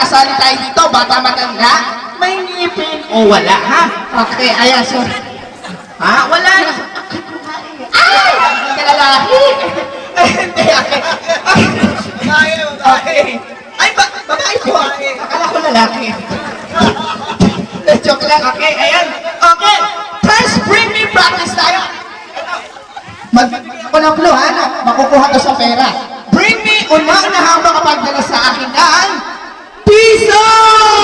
kasali tayo dito, bata matanda, may ngipin o wala, ha? Okay, ayan, so, ha? Wala na. Ay! Kalalaki! Hindi, okay. Okay. Ay, babae ko. Akala ko lalaki. Joke lang, okay, ayan. Okay, first bring me practice tayo. Mag-bigyan ko ng clue, ha? Makukuha to sa pera. Bring me unang-unahang makapagdala sa akin ng piso!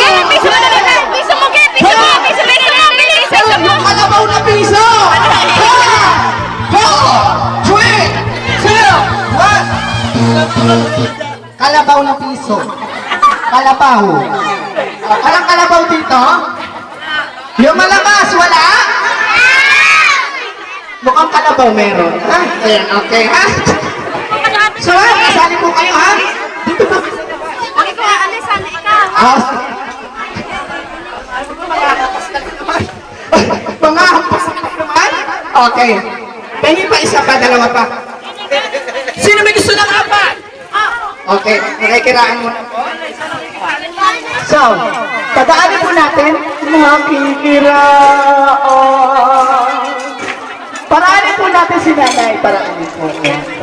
Get! Piso mo na naman! Piso mo, get! Piso mo! Piso mo na lang! Bilis! Piso mo! Kalabaw na piso! Ha! Ho! Three! Two! One! Kalabaw na piso. Kalabaw. Walang kalabaw dito? Yung malakas, wala? Mukhang kalabaw meron. Ha? Ayan, okay, ha? So, ha? Kasali po kayo, ha? Dito ba? Ikaw, Alisan, ikaw! Mga hampas na naman? Okay. Pengi pa, isa pa, dalawa pa. Sino may gusto ng apat? Okay, nakikiraan mo na po. So, tadaanin po natin, makikiraan. Paraanin po natin si nanay. Paraanin po.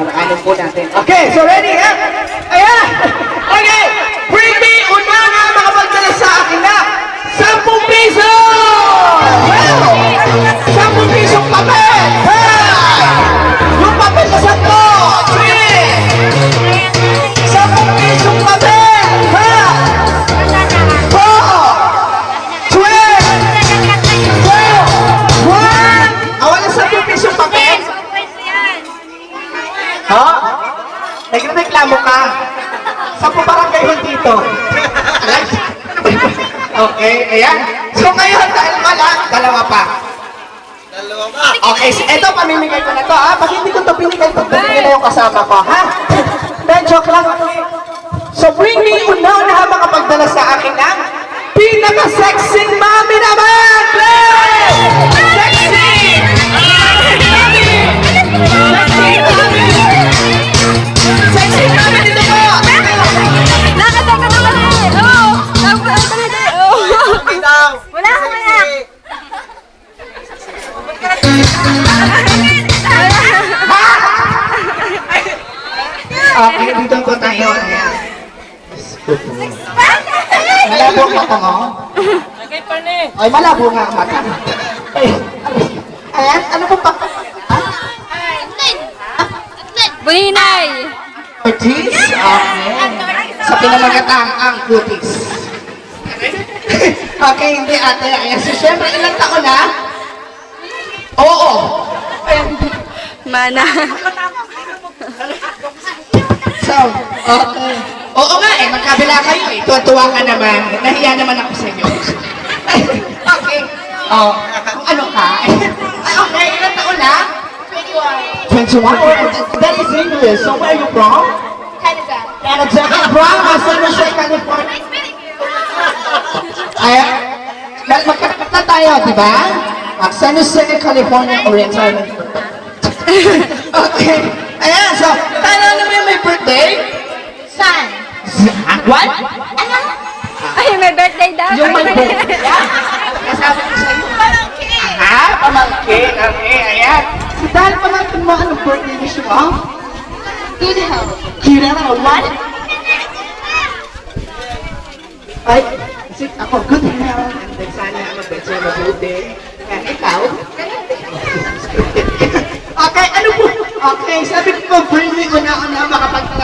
Paraanin po natin. Okay, so ready, ha? Ayan! Okay! Bring me una na makapagdala sa akin na 10 piso! Wow! 10 pisong papel! Hey! Yung papel na 10! 3! 10 pisong papel! Ha! 4! 12! 1! Wala 10 pisong papel? Ha? Nagreklamo ka? Sa barangay hall dito. Okay, ayan. So ngayon, dahil wala, dalawa pa. Okay, so eto, pamimigay ko na to, ha? Pag hindi ko to pinigay, pagpapigay na yung kasama ko, ha? Then, joke lang. So bring me una-una makapagdala sa akin ng pinaka-sexy mami naman! Please! Sexy! Sexy mami dito po! Nakataka naman eh! Oo! Wala ka kaya! Okay, dito po tayo. Ayan. Malabo ang mata mo? Ay, malabo nga ang mata. Ayan, ano po pa? Buninay! Cuties? Okay. Sa pinamagatang ang cuties. Okay, hindi ate. Ayan, so syempre, ilang taon na? Oo. Mana. So, okay. Oo nga eh, magkabila kayo eh. Tuwa-tuwa ka naman. Nahiya naman ako sa inyo. Okay. Oh, kung ano ka. Okay, ilang taon na? 21. That is English. So where are you from? Canada. Canada. From San Jose, California. Ay, magkakit na tayo, di ba? San Jose, California Oriental. Okay. Ayan, so, tayo naman may birthday? San? What? Ano? Ay, may birthday daw. Yung may birthday? Kasabi ko sa'yo. Pamangkin. Aha, pamangkin. Okay, ayan. Si Dahil pamangkin mo, anong birthday wish mo? Good health. Kira na, what? Ay, kasi ako, good health. And then sana mag-birthday mabuti. Kaya ikaw? Okay, ano po? Okay, sabi ko po, bring me una-una makapagdala